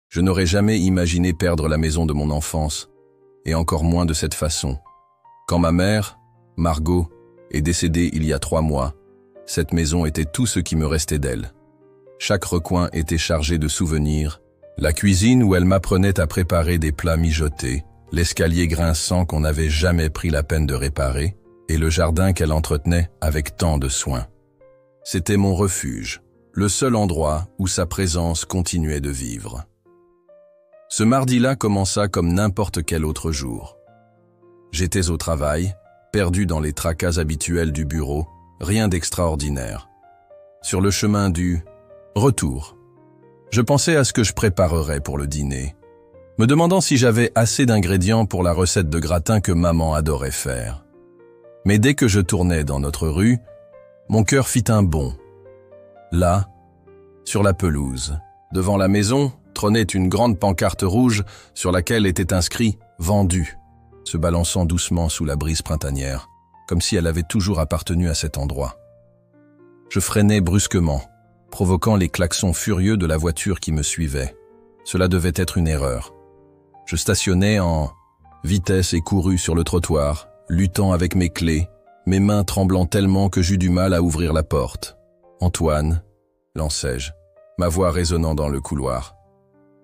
Je n'aurais jamais imaginé perdre la maison de mon enfance, et encore moins de cette façon. Quand ma mère, Margot, est décédée il y a 3 mois, cette maison était tout ce qui me restait d'elle. Chaque recoin était chargé de souvenirs, la cuisine où elle m'apprenait à préparer des plats mijotés, l'escalier grinçant qu'on n'avait jamais pris la peine de réparer, et le jardin qu'elle entretenait avec tant de soin. C'était mon refuge, le seul endroit où sa présence continuait de vivre. Ce mardi-là commença comme n'importe quel autre jour. J'étais au travail, perdu dans les tracas habituels du bureau, rien d'extraordinaire. Sur le chemin du retour, je pensais à ce que je préparerais pour le dîner, me demandant si j'avais assez d'ingrédients pour la recette de gratin que maman adorait faire. Mais dès que je tournais dans notre rue, mon cœur fit un bond. Là, sur la pelouse, devant la maison, trônait une grande pancarte rouge sur laquelle était inscrit « Vendu », se balançant doucement sous la brise printanière, comme si elle avait toujours appartenu à cet endroit. Je freinai brusquement, provoquant les klaxons furieux de la voiture qui me suivait. Cela devait être une erreur. Je stationnai en vitesse et courus sur le trottoir, luttant avec mes clés, mes mains tremblant tellement que j'eus du mal à ouvrir la porte. « Antoine », lançai-je, ma voix résonnant dans le couloir.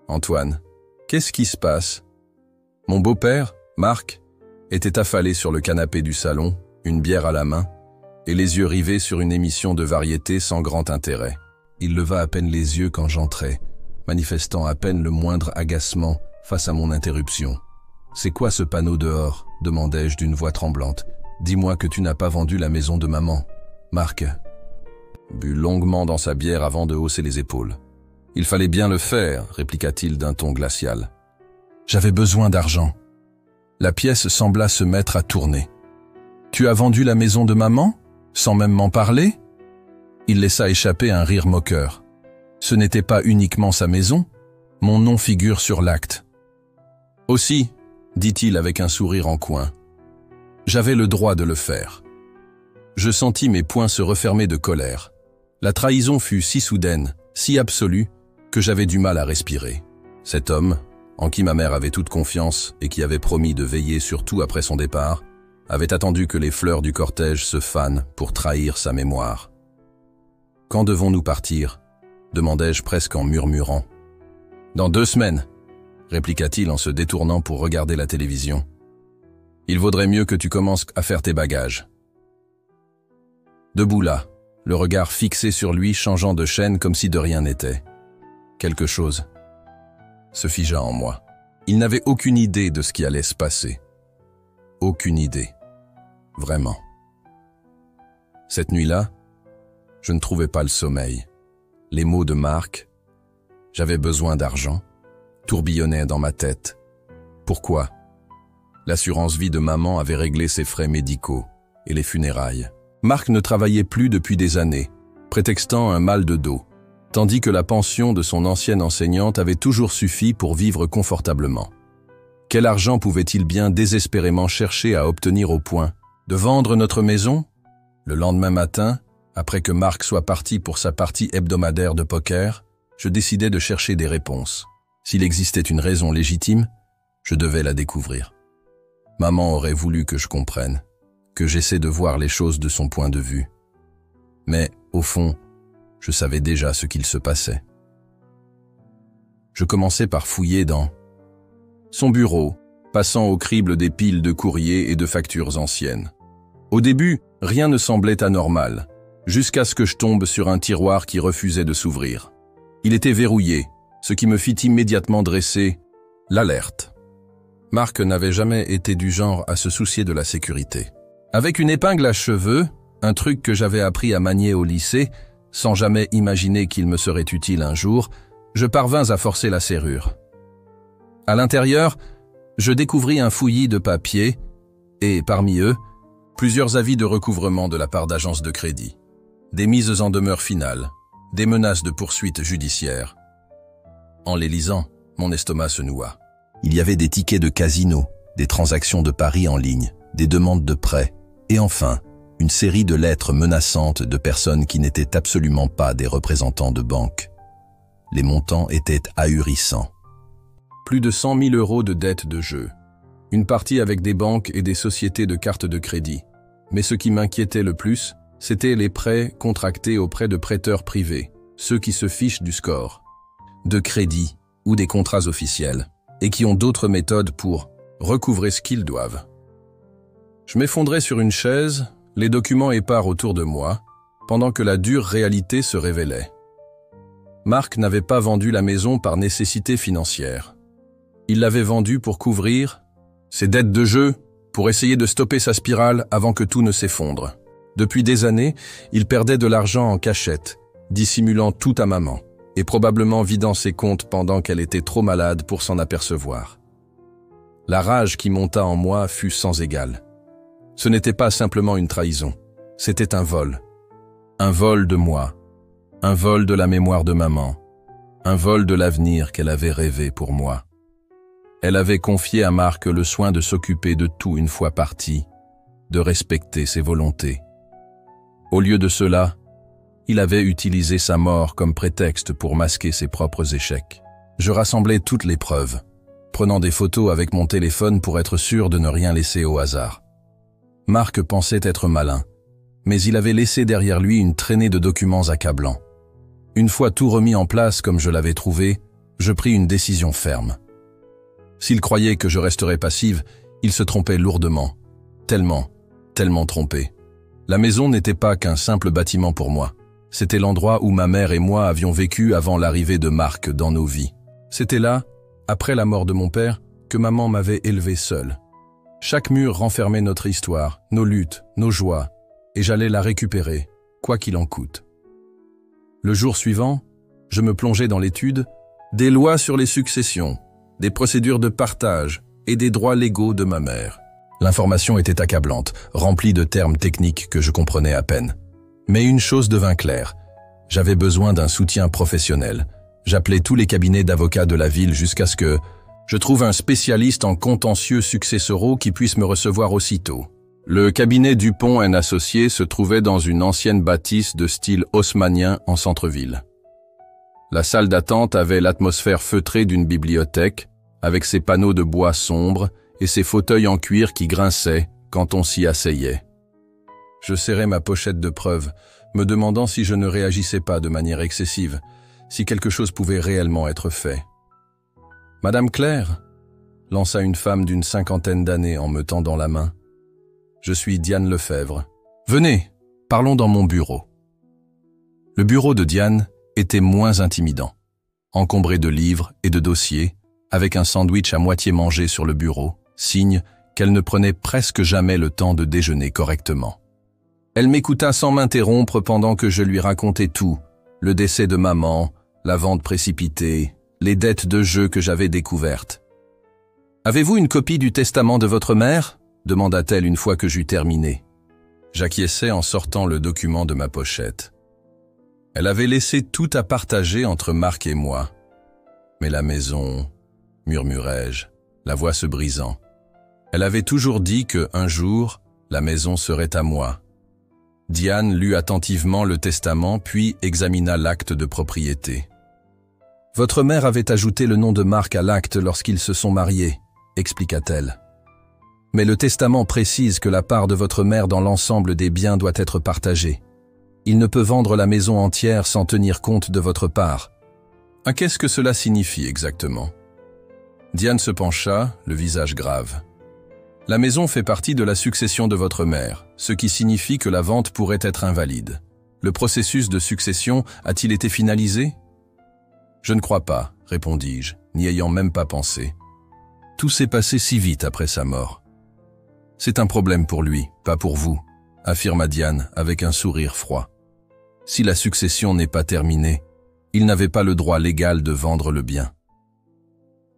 « Antoine, qu'est-ce qui se passe ?» Mon beau-père, Marc, était affalé sur le canapé du salon, une bière à la main, et les yeux rivés sur une émission de variété sans grand intérêt. Il leva à peine les yeux quand j'entrai, manifestant à peine le moindre agacement face à mon interruption. « C'est quoi ce panneau dehors ?» demandai-je d'une voix tremblante. « Dis-moi que tu n'as pas vendu la maison de maman. » Marc but longuement dans sa bière avant de hausser les épaules. « Il fallait bien le faire, » répliqua-t-il d'un ton glacial. « J'avais besoin d'argent. » La pièce sembla se mettre à tourner. « Tu as vendu la maison de maman, sans même m'en parler ?» Il laissa échapper un rire moqueur. Ce n'était pas uniquement sa maison, mon nom figure sur l'acte. « Aussi, » dit-il avec un sourire en coin, « j'avais le droit de le faire. » Je sentis mes poings se refermer de colère. La trahison fut si soudaine, si absolue, que j'avais du mal à respirer. Cet homme, en qui ma mère avait toute confiance et qui avait promis de veiller sur tout après son départ, avait attendu que les fleurs du cortège se fanent pour trahir sa mémoire. « Quand devons-nous partir ?» demandai-je presque en murmurant. « Dans 2 semaines, » répliqua-t-il en se détournant pour regarder la télévision. « Il vaudrait mieux que tu commences à faire tes bagages. » Debout là, le regard fixé sur lui changeant de chaîne comme si de rien n'était. Quelque chose se figea en moi. Il n'avait aucune idée de ce qui allait se passer. Aucune idée. Vraiment. Cette nuit-là, je ne trouvais pas le sommeil. Les mots de Marc, « J'avais besoin d'argent », tourbillonnaient dans ma tête. Pourquoi ? L'assurance vie de maman avait réglé ses frais médicaux et les funérailles. Marc ne travaillait plus depuis des années, prétextant un mal de dos, tandis que la pension de son ancienne enseignante avait toujours suffi pour vivre confortablement. Quel argent pouvait-il bien désespérément chercher à obtenir au point de vendre notre maison ? Le lendemain matin, après que Marc soit parti pour sa partie hebdomadaire de poker, je décidai de chercher des réponses. S'il existait une raison légitime, je devais la découvrir. Maman aurait voulu que je comprenne, que j'essaie de voir les choses de son point de vue. Mais, au fond, je savais déjà ce qu'il se passait. Je commençai par fouiller dans son bureau, passant au crible des piles de courriers et de factures anciennes. Au début, rien ne semblait anormal, jusqu'à ce que je tombe sur un tiroir qui refusait de s'ouvrir. Il était verrouillé, ce qui me fit immédiatement dresser l'alerte. Marc n'avait jamais été du genre à se soucier de la sécurité. Avec une épingle à cheveux, un truc que j'avais appris à manier au lycée, sans jamais imaginer qu'il me serait utile un jour, je parvins à forcer la serrure. À l'intérieur, je découvris un fouillis de papiers et, parmi eux, plusieurs avis de recouvrement de la part d'agences de crédit, des mises en demeure finales, des menaces de poursuites judiciaires. En les lisant, mon estomac se noua. Il y avait des tickets de casino, des transactions de paris en ligne, des demandes de prêts, et enfin, une série de lettres menaçantes de personnes qui n'étaient absolument pas des représentants de banque. Les montants étaient ahurissants. plus de 100 000 € de dettes de jeu. Une partie avec des banques et des sociétés de cartes de crédit. Mais ce qui m'inquiétait le plus, c'était les prêts contractés auprès de prêteurs privés, ceux qui se fichent du score, de crédit ou des contrats officiels, et qui ont d'autres méthodes pour recouvrer ce qu'ils doivent. Je m'effondrais sur une chaise, les documents épars autour de moi, pendant que la dure réalité se révélait. Marc n'avait pas vendu la maison par nécessité financière. Il l'avait vendue pour couvrir ses dettes de jeu, pour essayer de stopper sa spirale avant que tout ne s'effondre. Depuis des années, il perdait de l'argent en cachette, dissimulant tout à maman, et probablement vidant ses comptes pendant qu'elle était trop malade pour s'en apercevoir. La rage qui monta en moi fut sans égale. Ce n'était pas simplement une trahison, c'était un vol. Un vol de moi, un vol de la mémoire de maman, un vol de l'avenir qu'elle avait rêvé pour moi. Elle avait confié à Marc le soin de s'occuper de tout une fois parti, de respecter ses volontés. Au lieu de cela, il avait utilisé sa mort comme prétexte pour masquer ses propres échecs. Je rassemblais toutes les preuves, prenant des photos avec mon téléphone pour être sûr de ne rien laisser au hasard. Marc pensait être malin, mais il avait laissé derrière lui une traînée de documents accablants. Une fois tout remis en place comme je l'avais trouvé, je pris une décision ferme. S'il croyait que je resterais passive, il se trompait lourdement. Tellement trompé. La maison n'était pas qu'un simple bâtiment pour moi. C'était l'endroit où ma mère et moi avions vécu avant l'arrivée de Marc dans nos vies. C'était là, après la mort de mon père, que maman m'avait élevé seule. Chaque mur renfermait notre histoire, nos luttes, nos joies, et j'allais la récupérer, quoi qu'il en coûte. Le jour suivant, je me plongeais dans l'étude des lois sur les successions, des procédures de partage et des droits légaux de ma mère. L'information était accablante, remplie de termes techniques que je comprenais à peine. Mais une chose devint claire, j'avais besoin d'un soutien professionnel. J'appelais tous les cabinets d'avocats de la ville jusqu'à ce que je trouve un spécialiste en contentieux successoraux qui puisse me recevoir aussitôt. Le cabinet Dupont & Associés se trouvait dans une ancienne bâtisse de style haussmannien en centre-ville. La salle d'attente avait l'atmosphère feutrée d'une bibliothèque, avec ses panneaux de bois sombres et ses fauteuils en cuir qui grinçaient quand on s'y asseyait. Je serrais ma pochette de preuves, me demandant si je ne réagissais pas de manière excessive, si quelque chose pouvait réellement être fait. « Madame Claire » lança une femme d'une 50aine d'années en me tendant la main. « Je suis Diane Lefebvre. Venez, parlons dans mon bureau. » Le bureau de Diane était moins intimidant, encombré de livres et de dossiers, avec un sandwich à moitié mangé sur le bureau, signe qu'elle ne prenait presque jamais le temps de déjeuner correctement. Elle m'écouta sans m'interrompre pendant que je lui racontais tout, le décès de maman, la vente précipitée, les dettes de jeu que j'avais découvertes. « Avez-vous une copie du testament de votre mère ?» demanda-t-elle une fois que j'eus terminé. J'acquiesçai en sortant le document de ma pochette. Elle avait laissé tout à partager entre Marc et moi. Mais la maison, murmurai-je, la voix se brisant. Elle avait toujours dit que, un jour, la maison serait à moi. Diane lut attentivement le testament puis examina l'acte de propriété. « Votre mère avait ajouté le nom de Marc à l'acte lorsqu'ils se sont mariés, » expliqua-t-elle. « Mais le testament précise que la part de votre mère dans l'ensemble des biens doit être partagée. Il ne peut vendre la maison entière sans tenir compte de votre part. » « Qu'est-ce que cela signifie exactement ?» Diane se pencha, le visage grave. « La maison fait partie de la succession de votre mère, ce qui signifie que la vente pourrait être invalide. Le processus de succession a-t-il été finalisé ?»« Je ne crois pas, répondis-je, n'y ayant même pas pensé. Tout s'est passé si vite après sa mort. »« C'est un problème pour lui, pas pour vous, » affirma Diane avec un sourire froid. « Si la succession n'est pas terminée, il n'avait pas le droit légal de vendre le bien. »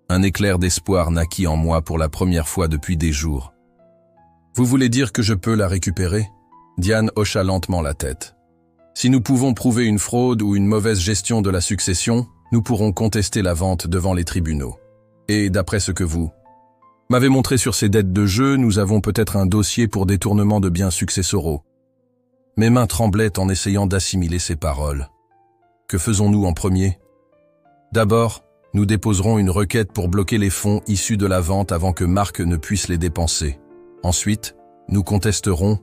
Un éclair d'espoir naquit en moi pour la première fois depuis des jours. « Vous voulez dire que je peux la récupérer ?» Diane hocha lentement la tête. « Si nous pouvons prouver une fraude ou une mauvaise gestion de la succession, nous pourrons contester la vente devant les tribunaux. Et d'après ce que vous m'avez montré sur ces dettes de jeu, nous avons peut-être un dossier pour détournement de biens successoraux. » Mes mains tremblaient en essayant d'assimiler ces paroles. Que faisons-nous en premier ? D'abord, Nous déposerons une requête pour bloquer les fonds issus de la vente avant que Marc ne puisse les dépenser. Ensuite, nous contesterons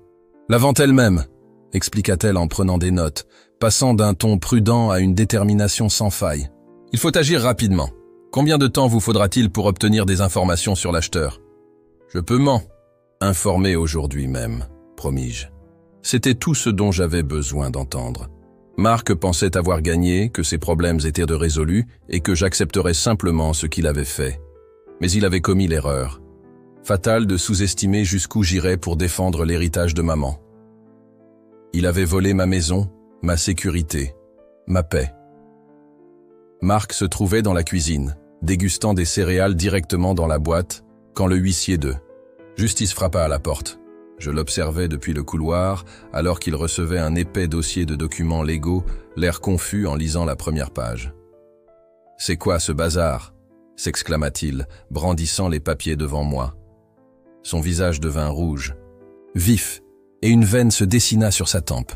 la vente elle-même, expliqua-t-elle en prenant des notes, passant d'un ton prudent à une détermination sans faille. Il faut agir rapidement. Combien de temps vous faudra-t-il pour obtenir des informations sur l'acheteur? Je peux m'en informer aujourd'hui même, promis-je. C'était tout ce dont j'avais besoin d'entendre. Marc pensait avoir gagné, que ses problèmes étaient résolus et que j'accepterais simplement ce qu'il avait fait. Mais il avait commis l'erreur. Fatal de sous-estimer jusqu'où j'irais pour défendre l'héritage de maman. Il avait volé ma maison, ma sécurité, ma paix. Marc se trouvait dans la cuisine, dégustant des céréales directement dans la boîte, quand le huissier de justice frappa à la porte. Je l'observais depuis le couloir, alors qu'il recevait un épais dossier de documents légaux, l'air confus en lisant la première page. « C'est quoi ce bazar ?» s'exclama-t-il, brandissant les papiers devant moi. Son visage devint rouge, vif, et une veine se dessina sur sa tempe.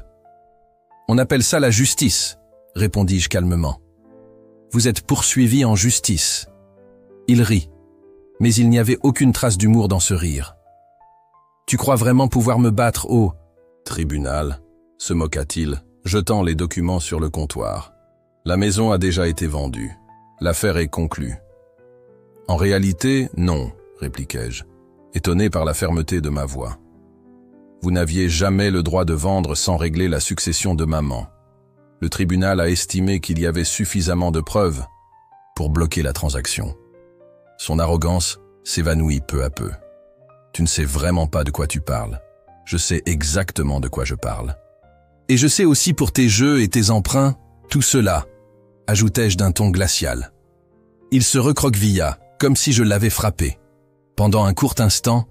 « On appelle ça la justice », répondis-je calmement. « Vous êtes poursuivi en justice. » Il rit, mais il n'y avait aucune trace d'humour dans ce rire. « Tu crois vraiment pouvoir me battre au tribunal ?» se moqua-t-il, jetant les documents sur le comptoir. « La maison a déjà été vendue. L'affaire est conclue. »« En réalité, non, » répliquai-je, étonné par la fermeté de ma voix. « Vous n'aviez jamais le droit de vendre sans régler la succession de maman. Le tribunal a estimé qu'il y avait suffisamment de preuves pour bloquer la transaction. » Son arrogance s'évanouit peu à peu. « Tu ne sais vraiment pas de quoi tu parles. Je sais exactement de quoi je parle. Et je sais aussi pour tes jeux et tes emprunts, tout cela, ajoutai-je d'un ton glacial. » Il se recroquevilla, comme si je l'avais frappé. Pendant un court instant,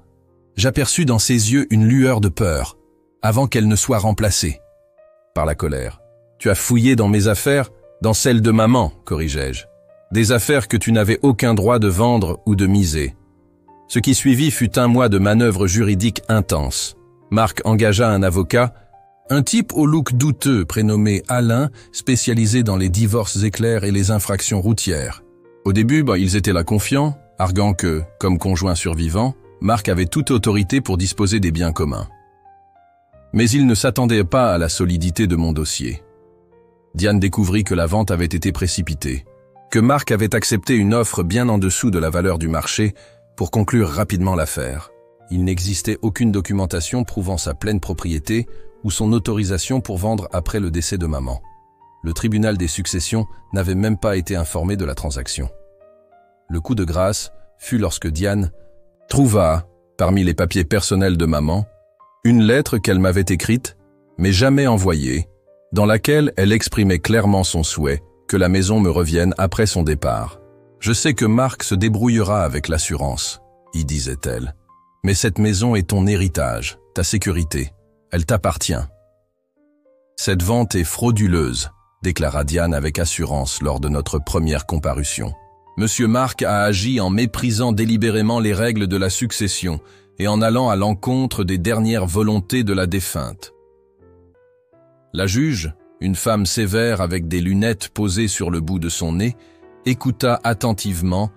j'aperçus dans ses yeux une lueur de peur, avant qu'elle ne soit remplacée par la colère. « Tu as fouillé dans mes affaires, dans celles de maman, corrigeai-je. Des affaires que tu n'avais aucun droit de vendre ou de miser. » Ce qui suivit fut un mois de manœuvres juridiques intenses. Marc engagea un avocat, un type au look douteux prénommé Alain, spécialisé dans les divorces éclairs et les infractions routières. Au début, ils étaient là confiants, arguant que, comme conjoint survivant, Marc avait toute autorité pour disposer des biens communs. Mais il ne s'attendait pas à la solidité de mon dossier. Diane découvrit que la vente avait été précipitée, que Marc avait accepté une offre bien en dessous de la valeur du marché pour conclure rapidement l'affaire. Il n'existait aucune documentation prouvant sa pleine propriété ou son autorisation pour vendre après le décès de maman. Le tribunal des successions n'avait même pas été informé de la transaction. Le coup de grâce fut lorsque Diane trouva, parmi les papiers personnels de maman, une lettre qu'elle m'avait écrite, mais jamais envoyée, dans laquelle elle exprimait clairement son souhait que la maison me revienne après son départ. « Je sais que Marc se débrouillera avec l'assurance, » y disait-elle. « Mais cette maison est ton héritage, ta sécurité. Elle t'appartient. » « Cette vente est frauduleuse, » déclara Diane avec assurance lors de notre première comparution. « Monsieur Marc a agi en méprisant délibérément les règles de la succession et en allant à l'encontre des dernières volontés de la défunte. » La juge, une femme sévère avec des lunettes posées sur le bout de son nez, écouta attentivement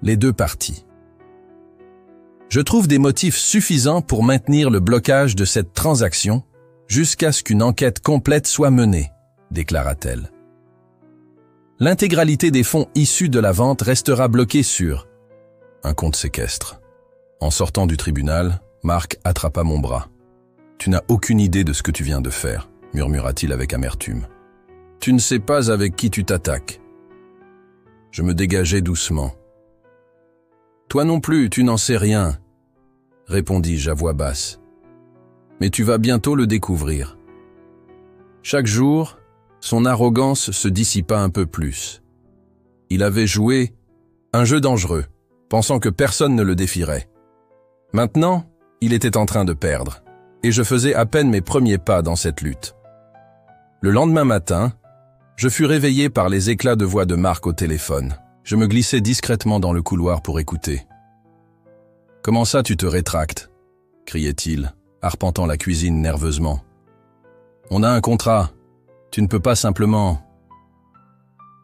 les deux parties. « Je trouve des motifs suffisants pour maintenir le blocage de cette transaction jusqu'à ce qu'une enquête complète soit menée, » déclara-t-elle. « L'intégralité des fonds issus de la vente restera bloquée sur un compte séquestre. » En sortant du tribunal, Marc attrapa mon bras. « Tu n'as aucune idée de ce que tu viens de faire, » murmura-t-il avec amertume. « Tu ne sais pas avec qui tu t'attaques. » Je me dégageai doucement. « Toi non plus, tu n'en sais rien, » répondis-je à voix basse. « Mais tu vas bientôt le découvrir. » Chaque jour, son arrogance se dissipa un peu plus. Il avait joué un jeu dangereux, pensant que personne ne le défierait. Maintenant, il était en train de perdre, et je faisais à peine mes premiers pas dans cette lutte. Le lendemain matin, je fus réveillé par les éclats de voix de Marc au téléphone. Je me glissai discrètement dans le couloir pour écouter. « Comment ça tu te rétractes ?» criait-il, arpentant la cuisine nerveusement. « On a un contrat. Tu ne peux pas simplement… »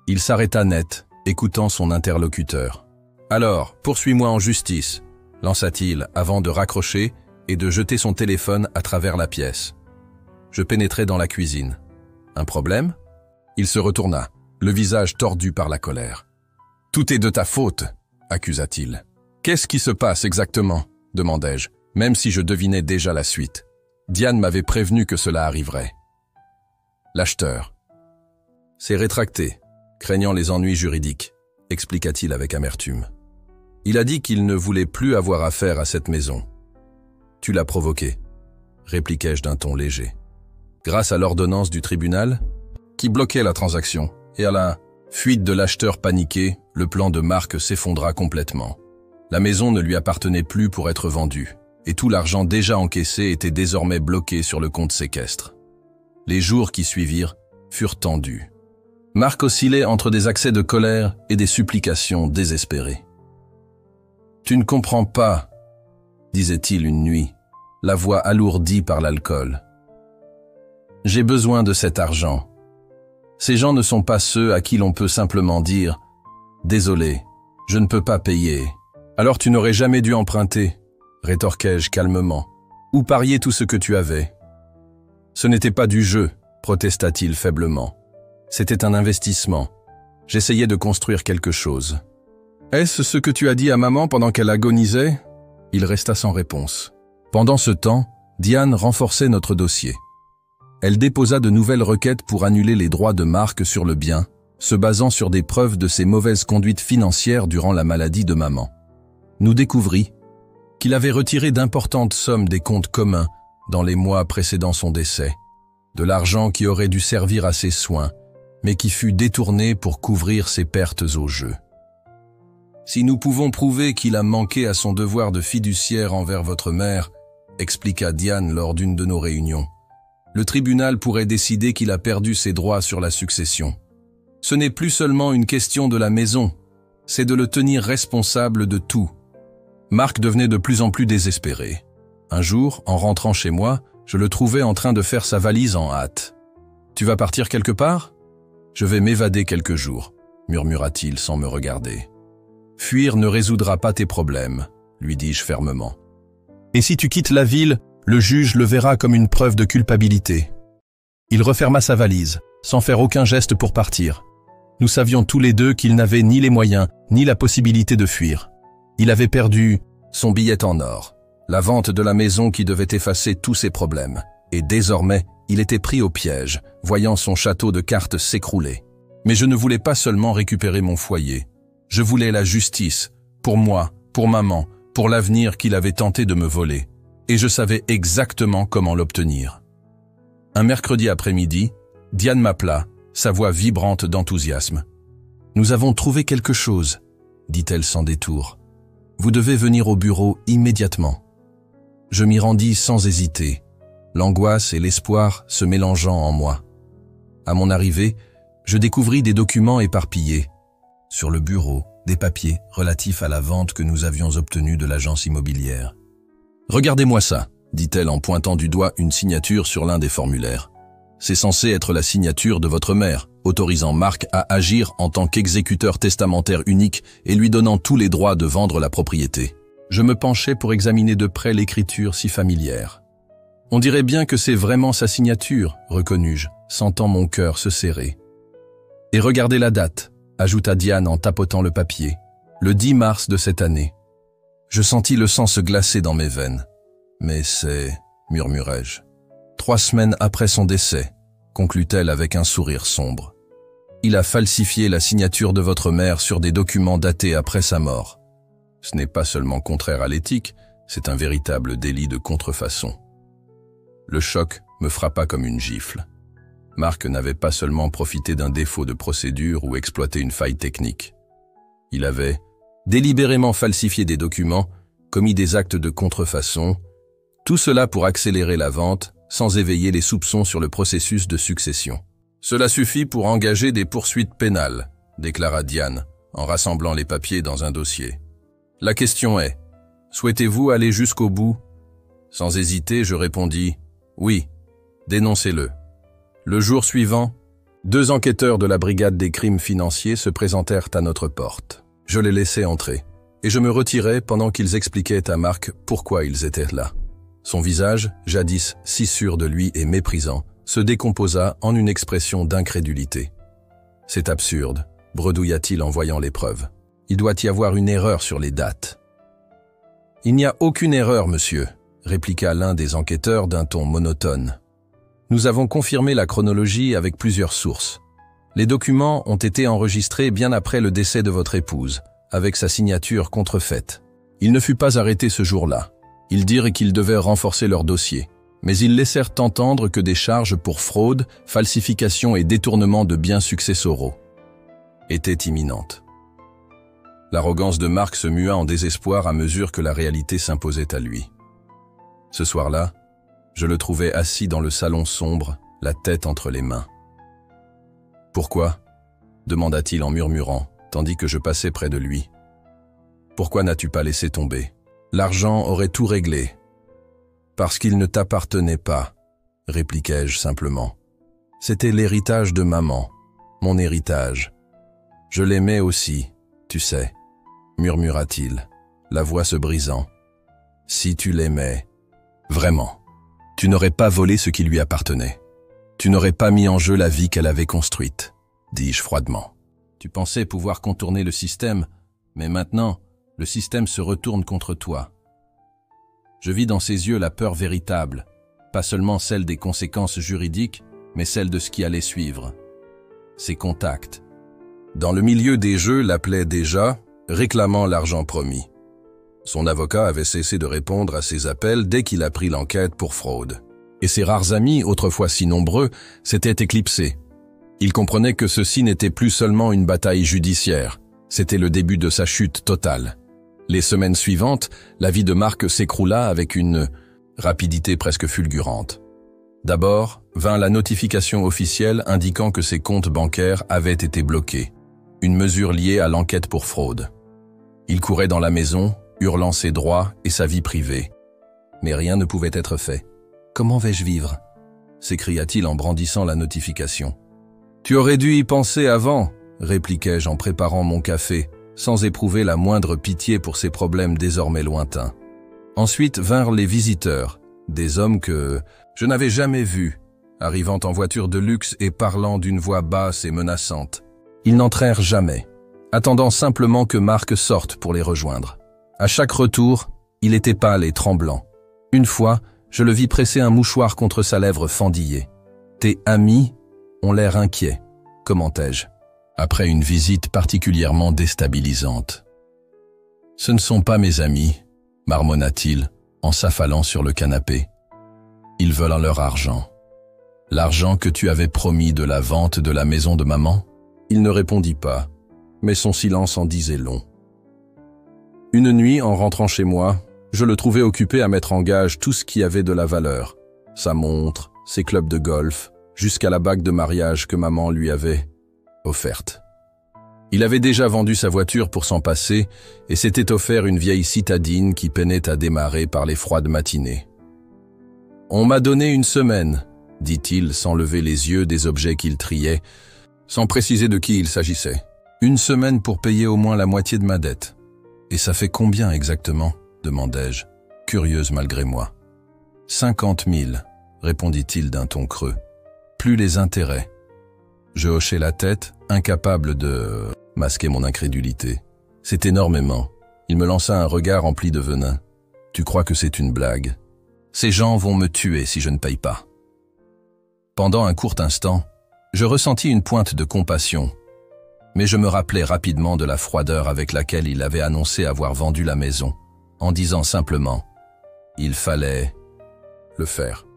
Il s'arrêta net, écoutant son interlocuteur. « Alors, poursuis-moi en justice », lança-t-il avant de raccrocher et de jeter son téléphone à travers la pièce. Je pénétrai dans la cuisine. « Un problème ?» Il se retourna, le visage tordu par la colère. « Tout est de ta faute !» accusa-t-il. « Qu'est-ce qui se passe exactement ?» demandai-je, même si je devinais déjà la suite. Diane m'avait prévenu que cela arriverait. L'acheteur s'est rétracté, craignant les ennuis juridiques, expliqua-t-il avec amertume. Il a dit qu'il ne voulait plus avoir affaire à cette maison. Tu l'as provoqué, répliquai-je d'un ton léger. Grâce à l'ordonnance du tribunal, qui bloquait la transaction, et à la fuite de l'acheteur paniqué, le plan de Marc s'effondra complètement. La maison ne lui appartenait plus pour être vendue, et tout l'argent déjà encaissé était désormais bloqué sur le compte séquestre. Les jours qui suivirent furent tendus. Marc oscillait entre des accès de colère et des supplications désespérées. « Tu ne comprends pas », disait-il une nuit, la voix alourdie par l'alcool. « J'ai besoin de cet argent. Ces gens ne sont pas ceux à qui l'on peut simplement dire « Désolé, je ne peux pas payer ». Alors tu n'aurais jamais dû emprunter, rétorquai-je calmement, ou parier tout ce que tu avais. Ce n'était pas du jeu, protesta-t-il faiblement. C'était un investissement. J'essayais de construire quelque chose. Est-ce ce que tu as dit à maman pendant qu'elle agonisait ? Il resta sans réponse. Pendant ce temps, Diane renforçait notre dossier. Elle déposa de nouvelles requêtes pour annuler les droits de Marc sur le bien, se basant sur des preuves de ses mauvaises conduites financières durant la maladie de maman. Nous découvrît qu'il avait retiré d'importantes sommes des comptes communs dans les mois précédant son décès, de l'argent qui aurait dû servir à ses soins, mais qui fut détourné pour couvrir ses pertes au jeu. Si nous pouvons prouver qu'il a manqué à son devoir de fiduciaire envers votre mère, expliqua Diane lors d'une de nos réunions, le tribunal pourrait décider qu'il a perdu ses droits sur la succession. Ce n'est plus seulement une question de la maison, c'est de le tenir responsable de tout. Marc devenait de plus en plus désespéré. Un jour, en rentrant chez moi, je le trouvais en train de faire sa valise en hâte. « Tu vas partir quelque part ? » « Je vais m'évader quelques jours, » murmura-t-il sans me regarder. « Fuir ne résoudra pas tes problèmes, » lui dis-je fermement. « Et si tu quittes la ville, le juge le verra comme une preuve de culpabilité. » Il referma sa valise, sans faire aucun geste pour partir. Nous savions tous les deux qu'il n'avait ni les moyens, ni la possibilité de fuir. Il avait perdu son billet en or, la vente de la maison qui devait effacer tous ses problèmes, et désormais, il était pris au piège, voyant son château de cartes s'écrouler. Mais je ne voulais pas seulement récupérer mon foyer. Je voulais la justice, pour moi, pour maman, pour l'avenir qu'il avait tenté de me voler. Et je savais exactement comment l'obtenir. Un mercredi après-midi, Diane m'appela, sa voix vibrante d'enthousiasme. « Nous avons trouvé quelque chose, » dit-elle sans détour. « Vous devez venir au bureau immédiatement. » Je m'y rendis sans hésiter, l'angoisse et l'espoir se mélangeant en moi. À mon arrivée, je découvris des documents éparpillés. Sur le bureau, des papiers relatifs à la vente que nous avions obtenue de l'agence immobilière. « Regardez-moi ça », dit-elle en pointant du doigt une signature sur l'un des formulaires. « C'est censé être la signature de votre mère, autorisant Marc à agir en tant qu'exécuteur testamentaire unique et lui donnant tous les droits de vendre la propriété. » Je me penchai pour examiner de près l'écriture si familière. « On dirait bien que c'est vraiment sa signature, » reconnus-je, sentant mon cœur se serrer. « Et regardez la date », ajouta Diane en tapotant le papier, « le 10 mars de cette année. » Je sentis le sang se glacer dans mes veines. « Mais c'est... » murmurai-je. « 3 semaines après son décès, » conclut-elle avec un sourire sombre. « Il a falsifié la signature de votre mère sur des documents datés après sa mort. Ce n'est pas seulement contraire à l'éthique, c'est un véritable délit de contrefaçon. » Le choc me frappa comme une gifle. Marc n'avait pas seulement profité d'un défaut de procédure ou exploité une faille technique. Il avait délibérément falsifié des documents, commis des actes de contrefaçon, tout cela pour accélérer la vente sans éveiller les soupçons sur le processus de succession. « Cela suffit pour engager des poursuites pénales », déclara Diane, en rassemblant les papiers dans un dossier. « La question est, souhaitez-vous aller jusqu'au bout ?» Sans hésiter, je répondis « Oui, dénoncez-le. » Le jour suivant, 2 enquêteurs de la brigade des crimes financiers se présentèrent à notre porte. Je les laissai entrer, et je me retirai pendant qu'ils expliquaient à Marc pourquoi ils étaient là. Son visage, jadis si sûr de lui et méprisant, se décomposa en une expression d'incrédulité. « C'est absurde », bredouilla-t-il en voyant les preuves. « Il doit y avoir une erreur sur les dates. »« Il n'y a aucune erreur, monsieur », répliqua l'un des enquêteurs d'un ton monotone. « Nous avons confirmé la chronologie avec plusieurs sources. Les documents ont été enregistrés bien après le décès de votre épouse, avec sa signature contrefaite. Il ne fut pas arrêté ce jour-là. Ils dirent qu'ils devaient renforcer leur dossier, mais ils laissèrent entendre que des charges pour fraude, falsification et détournement de biens successoraux étaient imminentes. L'arrogance de Marc se mua en désespoir à mesure que la réalité s'imposait à lui. Ce soir-là, je le trouvai assis dans le salon sombre, la tête entre les mains. « Pourquoi ?» demanda-t-il en murmurant, tandis que je passais près de lui. « Pourquoi n'as-tu pas laissé tomber ? L'argent aurait tout réglé. »« Parce qu'il ne t'appartenait pas, » répliquai-je simplement. « C'était l'héritage de maman, mon héritage. Je l'aimais aussi, tu sais, » murmura-t-il, la voix se brisant. « Si tu l'aimais, vraiment, tu n'aurais pas volé ce qui lui appartenait. Tu n'aurais pas mis en jeu la vie qu'elle avait construite, » dis-je froidement. « Tu pensais pouvoir contourner le système, mais maintenant, le système se retourne contre toi. » Je vis dans ses yeux la peur véritable, pas seulement celle des conséquences juridiques, mais celle de ce qui allait suivre. Ses contacts. Dans le milieu des jeux l'appelaient déjà, réclamant l'argent promis. Son avocat avait cessé de répondre à ses appels dès qu'il apprit l'enquête pour fraude. Et ses rares amis, autrefois si nombreux, s'étaient éclipsés. Il comprenait que ceci n'était plus seulement une bataille judiciaire, c'était le début de sa chute totale. Les semaines suivantes, la vie de Marc s'écroula avec une rapidité presque fulgurante. D'abord, vint la notification officielle indiquant que ses comptes bancaires avaient été bloqués, une mesure liée à l'enquête pour fraude. Il courait dans la maison, hurlant ses droits et sa vie privée. Mais rien ne pouvait être fait. « Comment vais-je vivre ?» s'écria-t-il en brandissant la notification. « Tu aurais dû y penser avant », répliquai-je en préparant mon café, sans éprouver la moindre pitié pour ces problèmes désormais lointains. Ensuite vinrent les visiteurs, des hommes que je n'avais jamais vus, arrivant en voiture de luxe et parlant d'une voix basse et menaçante. Ils n'entrèrent jamais, attendant simplement que Marc sorte pour les rejoindre. À chaque retour, il était pâle et tremblant. Une fois, je le vis presser un mouchoir contre sa lèvre fendillée. « Tes amis ont l'air inquiets », commentai-je, après une visite particulièrement déstabilisante. « Ce ne sont pas mes amis », marmonna-t-il, en s'affalant sur le canapé. « Ils veulent leur argent. L'argent que tu avais promis de la vente de la maison de maman ?» Il ne répondit pas, mais son silence en disait long. Une nuit, en rentrant chez moi, je le trouvais occupé à mettre en gage tout ce qui avait de la valeur. Sa montre, ses clubs de golf, jusqu'à la bague de mariage que maman lui avait offerte. Il avait déjà vendu sa voiture pour s'en passer et s'était offert une vieille citadine qui peinait à démarrer par les froides matinées. « On m'a donné une semaine », dit-il sans lever les yeux des objets qu'il triait, sans préciser de qui il s'agissait. « Une semaine pour payer au moins la moitié de ma dette. »« Et ça fait combien exactement ?» demandai-je, curieuse malgré moi. « 50 000, répondit-il d'un ton creux. « Plus les intérêts. » Je hochai la tête, incapable de masquer mon incrédulité. « C'est énormément. » Il me lança un regard empli de venin. « Tu crois que c'est une blague ? Ces gens vont me tuer si je ne paye pas. » Pendant un court instant, je ressentis une pointe de compassion, mais je me rappelai rapidement de la froideur avec laquelle il avait annoncé avoir vendu la maison, en disant simplement « il fallait le faire ».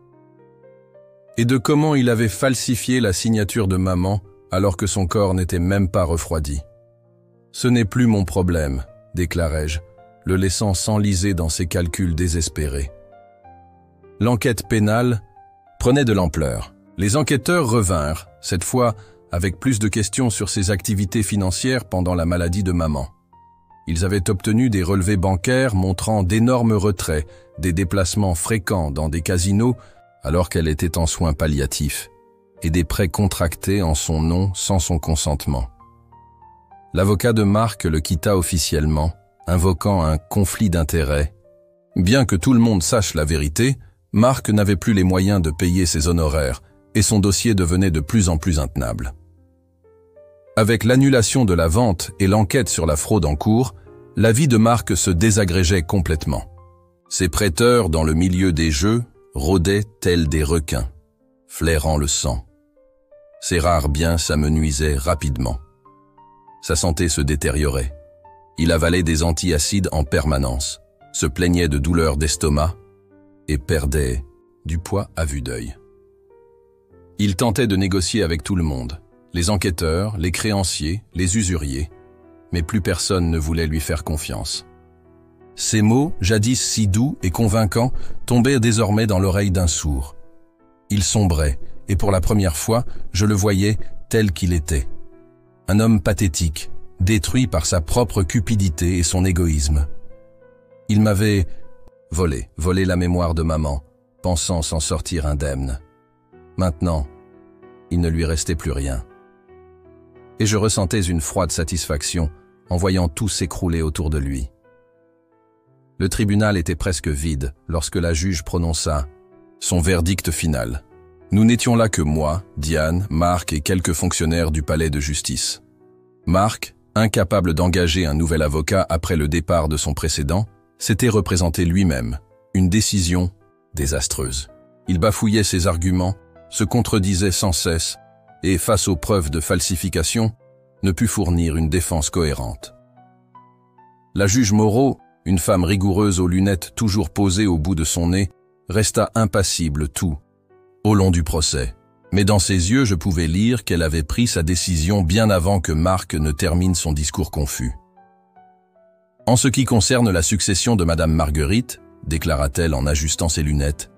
Et de comment il avait falsifié la signature de maman alors que son corps n'était même pas refroidi. « Ce n'est plus mon problème », déclarai-je, le laissant s'enliser dans ses calculs désespérés. L'enquête pénale prenait de l'ampleur. Les enquêteurs revinrent, cette fois avec plus de questions sur ses activités financières pendant la maladie de maman. Ils avaient obtenu des relevés bancaires montrant d'énormes retraits, des déplacements fréquents dans des casinos alors qu'elle était en soins palliatifs. et des prêts contractés en son nom sans son consentement. L'avocat de Marc le quitta officiellement, invoquant un conflit d'intérêts. Bien que tout le monde sache la vérité, Marc n'avait plus les moyens de payer ses honoraires et son dossier devenait de plus en plus intenable. Avec l'annulation de la vente et l'enquête sur la fraude en cours, la vie de Marc se désagrégeait complètement. Ses prêteurs dans le milieu des jeux rôdaient tels des requins, flairant le sang. Ses rares biens s'amenuisaient rapidement. Sa santé se détériorait. Il avalait des antiacides en permanence, se plaignait de douleurs d'estomac et perdait du poids à vue d'œil. Il tentait de négocier avec tout le monde, les enquêteurs, les créanciers, les usuriers, mais plus personne ne voulait lui faire confiance. Ces mots, jadis si doux et convaincants, tombaient désormais dans l'oreille d'un sourd. Il sombrait, et pour la première fois, je le voyais tel qu'il était. Un homme pathétique, détruit par sa propre cupidité et son égoïsme. Il m'avait volé la mémoire de maman, pensant s'en sortir indemne. Maintenant, il ne lui restait plus rien. Et je ressentais une froide satisfaction en voyant tout s'écrouler autour de lui. Le tribunal était presque vide lorsque la juge prononça son verdict final. Nous n'étions là que moi, Diane, Marc et quelques fonctionnaires du palais de justice. Marc, incapable d'engager un nouvel avocat après le départ de son précédent, s'était représenté lui-même, une décision désastreuse. Il bafouillait ses arguments, se contredisait sans cesse et, face aux preuves de falsification, ne put fournir une défense cohérente. La juge Moreau, une femme rigoureuse aux lunettes toujours posées au bout de son nez, resta impassible tout au long du procès. Mais dans ses yeux, je pouvais lire qu'elle avait pris sa décision bien avant que Marc ne termine son discours confus. « En ce qui concerne la succession de Madame Marguerite, déclara-t-elle en ajustant ses lunettes,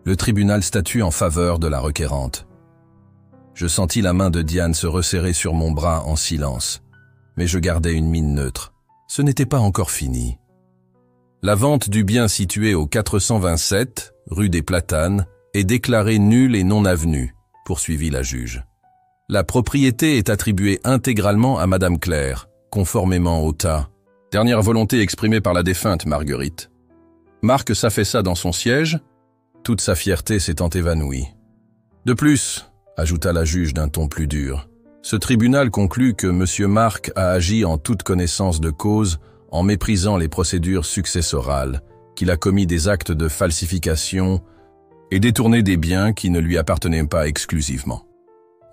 le tribunal statue en faveur de la requérante. » Je sentis la main de Diane se resserrer sur mon bras en silence, mais je gardais une mine neutre. Ce n'était pas encore fini. La vente du bien situé au 427, rue des Platanes, est déclarée nulle et non avenue, poursuivit la juge. La propriété est attribuée intégralement à Madame Claire, conformément au tas. Dernière volonté exprimée par la défunte Marguerite. Marc s'affaissa dans son siège, toute sa fierté s'étant évanouie. De plus, ajouta la juge d'un ton plus dur, ce tribunal conclut que M. Marc a agi en toute connaissance de cause en méprisant les procédures successorales, qu'il a commis des actes de falsification et détourné des biens qui ne lui appartenaient pas exclusivement.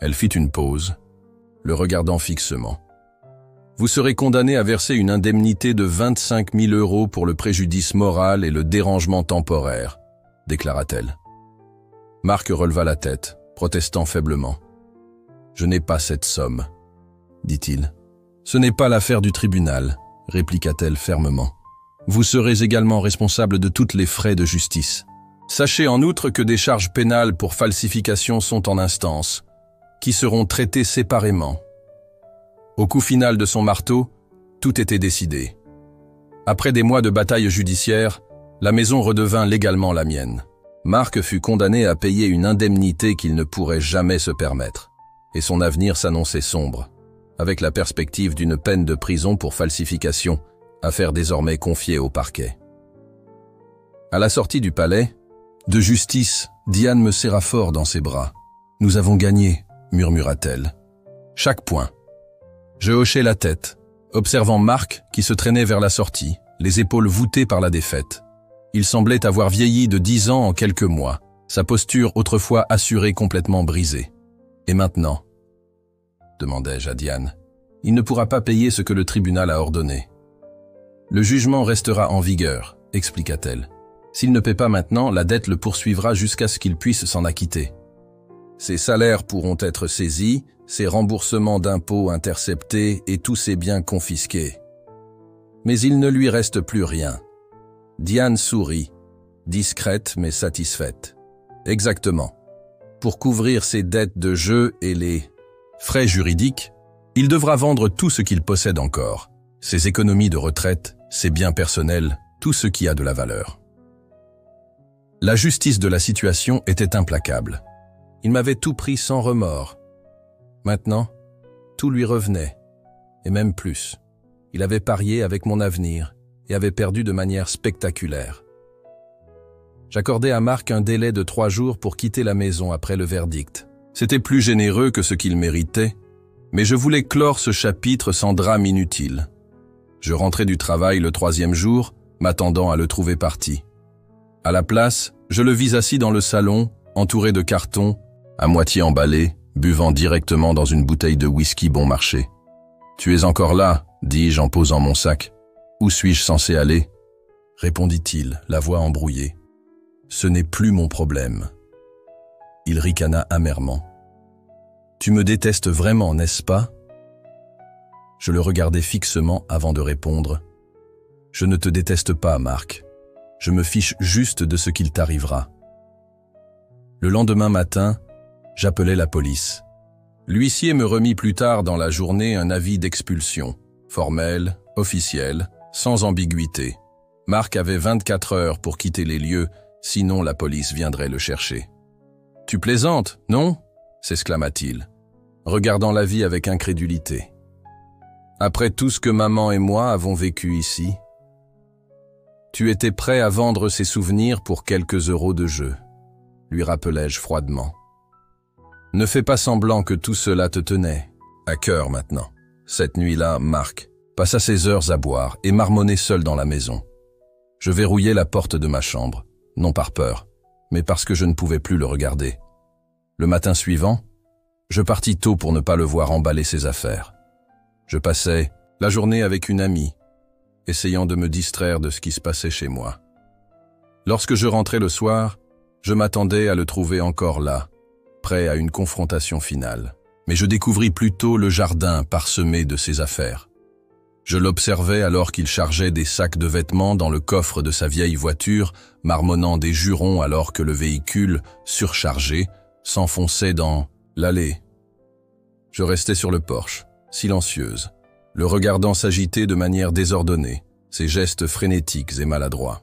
Elle fit une pause, le regardant fixement. Vous serez condamné à verser une indemnité de 25 000 € pour le préjudice moral et le dérangement temporaire, déclara-t-elle. Marc releva la tête, protestant faiblement. Je n'ai pas cette somme, dit-il. Ce n'est pas l'affaire du tribunal, répliqua-t-elle fermement. Vous serez également responsable de toutes les frais de justice. Sachez en outre que des charges pénales pour falsification sont en instance, qui seront traitées séparément. Au coup final de son marteau, tout était décidé. Après des mois de bataille judiciaire, la maison redevint légalement la mienne. Marc fut condamné à payer une indemnité qu'il ne pourrait jamais se permettre, et son avenir s'annonçait sombre, avec la perspective d'une peine de prison pour falsification, affaire désormais confiée au parquet. À la sortie du palais de justice, Diane me serra fort dans ses bras. « Nous avons gagné », murmura-t-elle. « Chaque point. » Je hochai la tête, observant Marc qui se traînait vers la sortie, les épaules voûtées par la défaite. Il semblait avoir vieilli de 10 ans en quelques mois, sa posture autrefois assurée complètement brisée. « Et maintenant ?» demandai-je à Diane. « Il ne pourra pas payer ce que le tribunal a ordonné. »« Le jugement restera en vigueur, » expliqua-t-elle. « S'il ne paie pas maintenant, la dette le poursuivra jusqu'à ce qu'il puisse s'en acquitter. Ses salaires pourront être saisis, ses remboursements d'impôts interceptés et tous ses biens confisqués. Mais il ne lui reste plus rien. » Diane sourit, discrète mais satisfaite. « Exactement. Pour couvrir ses dettes de jeu et les frais juridiques, il devra vendre tout ce qu'il possède encore, ses économies de retraite, ses biens personnels, tout ce qui a de la valeur. » La justice de la situation était implacable. Il m'avait tout pris sans remords. Maintenant, tout lui revenait, et même plus. Il avait parié avec mon avenir et avait perdu de manière spectaculaire. J'accordai à Marc un délai de 3 jours pour quitter la maison après le verdict. C'était plus généreux que ce qu'il méritait, mais je voulais clore ce chapitre sans drame inutile. Je rentrai du travail le 3e jour, m'attendant à le trouver parti. À la place, je le vis assis dans le salon, entouré de cartons, à moitié emballé, buvant directement dans une bouteille de whisky bon marché. « Tu es encore là ?» dis-je en posant mon sac. « Où suis-je censé aller ?» répondit-il, la voix embrouillée. « Ce n'est plus mon problème. » Il ricana amèrement. « Tu me détestes vraiment, n'est-ce pas ?» Je le regardai fixement avant de répondre. « Je ne te déteste pas, Marc. Je me fiche juste de ce qu'il t'arrivera. » Le lendemain matin, j'appelai la police. L'huissier me remit plus tard dans la journée un avis d'expulsion, formel, officiel, sans ambiguïté. Marc avait 24 heures pour quitter les lieux, sinon la police viendrait le chercher. « Tu plaisantes, non ?» s'exclama-t-il, regardant la vie avec incrédulité. « Après tout ce que maman et moi avons vécu ici, tu étais prêt à vendre ces souvenirs pour quelques euros de jeu, » lui rappelai-je froidement. « Ne fais pas semblant que tout cela te tenait à cœur maintenant. » Cette nuit-là, Marc passa ses heures à boire et marmonnait seul dans la maison. Je verrouillai la porte de ma chambre, non par peur, mais parce que je ne pouvais plus le regarder. Le matin suivant, je partis tôt pour ne pas le voir emballer ses affaires. Je passais la journée avec une amie, essayant de me distraire de ce qui se passait chez moi. Lorsque je rentrais le soir, je m'attendais à le trouver encore là, prêt à une confrontation finale. Mais je découvris plutôt le jardin parsemé de ses affaires. Je l'observais alors qu'il chargeait des sacs de vêtements dans le coffre de sa vieille voiture, marmonnant des jurons alors que le véhicule, surchargé, s'enfonçait dans l'allée. Je restais sur le porche, silencieuse, le regardant s'agiter de manière désordonnée, ses gestes frénétiques et maladroits.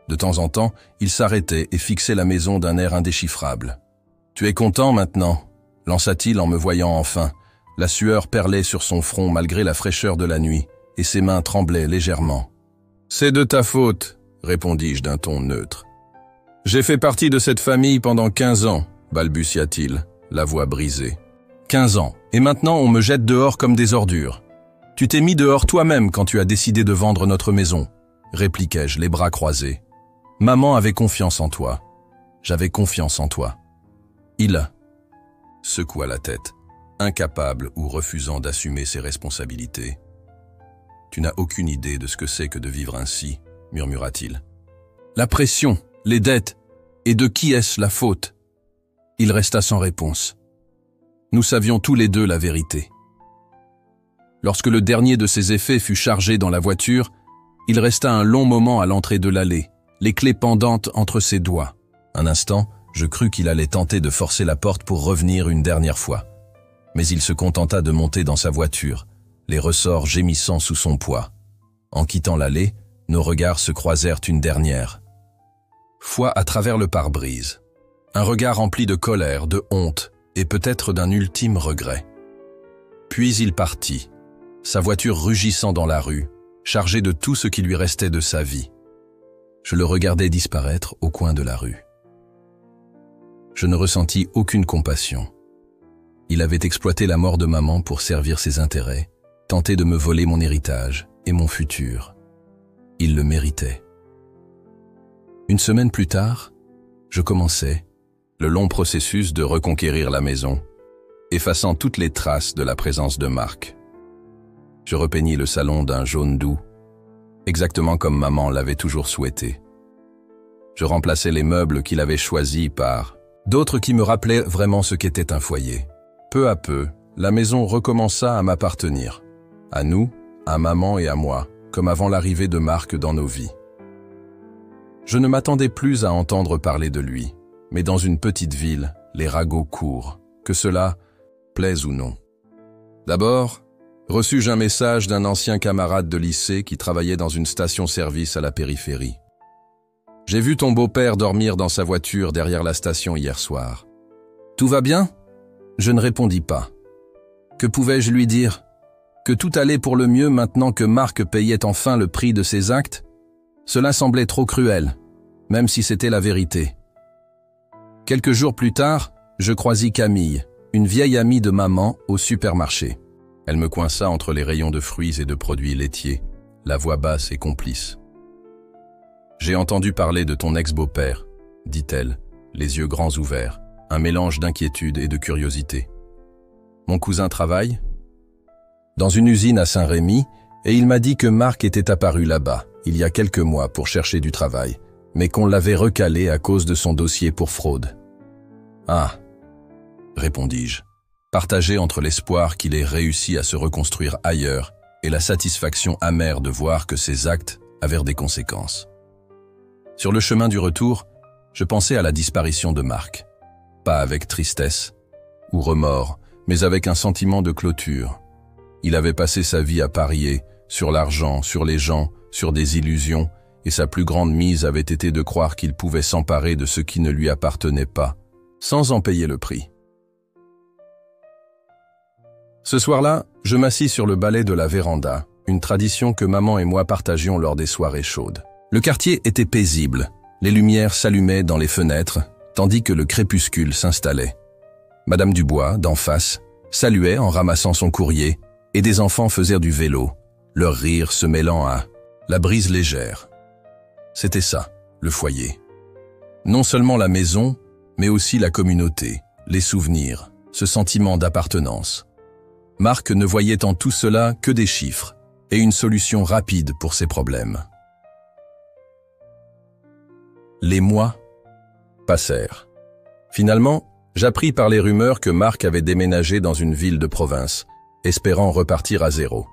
De temps en temps, il s'arrêtait et fixait la maison d'un air indéchiffrable. « Tu es content maintenant ?» lança-t-il en me voyant enfin. La sueur perlait sur son front malgré la fraîcheur de la nuit, et ses mains tremblaient légèrement. « C'est de ta faute », répondis-je d'un ton neutre. « J'ai fait partie de cette famille pendant 15 ans, balbutia-t-il, la voix brisée. 15 ans, et maintenant on me jette dehors comme des ordures. Tu t'es mis dehors toi-même quand tu as décidé de vendre notre maison, répliquai-je, les bras croisés. Maman avait confiance en toi. J'avais confiance en toi. Il secoua la tête, incapable ou refusant d'assumer ses responsabilités. « Tu n'as aucune idée de ce que c'est que de vivre ainsi, » murmura-t-il. « La pression, les dettes, et de qui est-ce la faute ?» Il resta sans réponse. Nous savions tous les deux la vérité. Lorsque le dernier de ses effets fut chargé dans la voiture, il resta un long moment à l'entrée de l'allée, les clés pendantes entre ses doigts. Un instant, je crus qu'il allait tenter de forcer la porte pour revenir une dernière fois. Mais il se contenta de monter dans sa voiture, les ressorts gémissant sous son poids. En quittant l'allée, nos regards se croisèrent une dernière fois à travers le pare-brise. Un regard rempli de colère, de honte et peut-être d'un ultime regret. Puis il partit, sa voiture rugissant dans la rue, chargée de tout ce qui lui restait de sa vie. Je le regardais disparaître au coin de la rue. Je ne ressentis aucune compassion. Il avait exploité la mort de maman pour servir ses intérêts, tenté de me voler mon héritage et mon futur. Il le méritait. Une semaine plus tard, je commençais le long processus de reconquérir la maison, effaçant toutes les traces de la présence de Marc. Je repeignis le salon d'un jaune doux, exactement comme maman l'avait toujours souhaité. Je remplaçai les meubles qu'il avait choisis par d'autres qui me rappelaient vraiment ce qu'était un foyer. Peu à peu, la maison recommença à m'appartenir. À nous, à maman et à moi, comme avant l'arrivée de Marc dans nos vies. Je ne m'attendais plus à entendre parler de lui, mais dans une petite ville, les ragots courent, que cela plaise ou non. D'abord, reçus-je un message d'un ancien camarade de lycée qui travaillait dans une station-service à la périphérie. « J'ai vu ton beau-père dormir dans sa voiture derrière la station hier soir. Tout va bien? Je ne répondis pas. Que pouvais-je lui dire? Que tout allait pour le mieux maintenant que Marc payait enfin le prix de ses actes? Cela semblait trop cruel, même si c'était la vérité. Quelques jours plus tard, je croisis Camille, une vieille amie de maman, au supermarché. Elle me coinça entre les rayons de fruits et de produits laitiers, la voix basse et complice. « J'ai entendu parler de ton ex-beau-père, » dit-elle, les yeux grands ouverts, un mélange d'inquiétude et de curiosité. « Mon cousin travaille ?» Dans une usine à Saint-Rémy, et il m'a dit que Marc était apparu là-bas, il y a quelques mois, pour chercher du travail, mais qu'on l'avait recalé à cause de son dossier pour fraude. « Ah !» répondis-je, partagé entre l'espoir qu'il ait réussi à se reconstruire ailleurs et la satisfaction amère de voir que ses actes avaient des conséquences. Sur le chemin du retour, je pensais à la disparition de Marc. Pas avec tristesse ou remords, mais avec un sentiment de clôture. Il avait passé sa vie à parier sur l'argent, sur les gens, sur des illusions, et sa plus grande mise avait été de croire qu'il pouvait s'emparer de ce qui ne lui appartenait pas, sans en payer le prix. Ce soir-là, je m'assis sur le balai de la véranda, une tradition que maman et moi partagions lors des soirées chaudes. Le quartier était paisible, les lumières s'allumaient dans les fenêtres, tandis que le crépuscule s'installait. Madame Dubois, d'en face, saluait en ramassant son courrier, et des enfants faisaient du vélo, leur rire se mêlant à la brise légère. C'était ça, le foyer. Non seulement la maison, mais aussi la communauté, les souvenirs, ce sentiment d'appartenance. Marc ne voyait en tout cela que des chiffres et une solution rapide pour ses problèmes. Les mois passèrent. Finalement, j'appris par les rumeurs que Marc avait déménagé dans une ville de province, espérant repartir à zéro.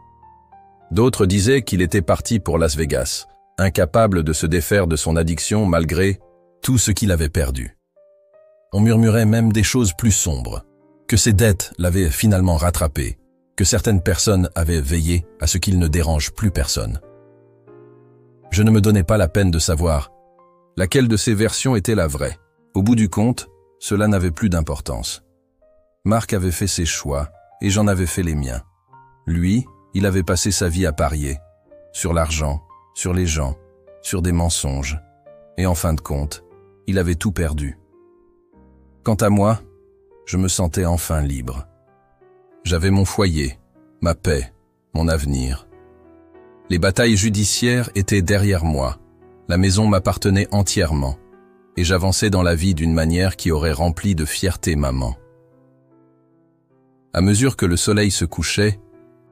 D'autres disaient qu'il était parti pour Las Vegas, incapable de se défaire de son addiction malgré tout ce qu'il avait perdu. On murmurait même des choses plus sombres, que ses dettes l'avaient finalement rattrapé, que certaines personnes avaient veillé à ce qu'il ne dérange plus personne. Je ne me donnais pas la peine de savoir laquelle de ces versions était la vraie. Au bout du compte, cela n'avait plus d'importance. Marc avait fait ses choix et j'en avais fait les miens. Lui, il avait passé sa vie à parier, sur l'argent, sur les gens, sur des mensonges, et en fin de compte, il avait tout perdu. Quant à moi, je me sentais enfin libre. J'avais mon foyer, ma paix, mon avenir. Les batailles judiciaires étaient derrière moi, la maison m'appartenait entièrement, et j'avançais dans la vie d'une manière qui aurait rempli de fierté maman. À mesure que le soleil se couchait,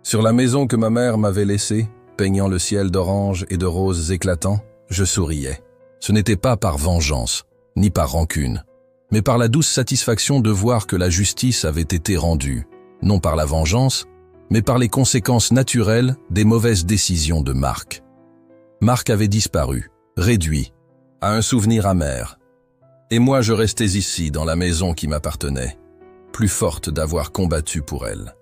sur la maison que ma mère m'avait laissée, peignant le ciel d'orange et de roses éclatants, je souriais. Ce n'était pas par vengeance, ni par rancune, mais par la douce satisfaction de voir que la justice avait été rendue, non par la vengeance, mais par les conséquences naturelles des mauvaises décisions de Marc. Marc avait disparu, réduit, à un souvenir amer. Et moi je restais ici, dans la maison qui m'appartenait, plus forte d'avoir combattu pour elle.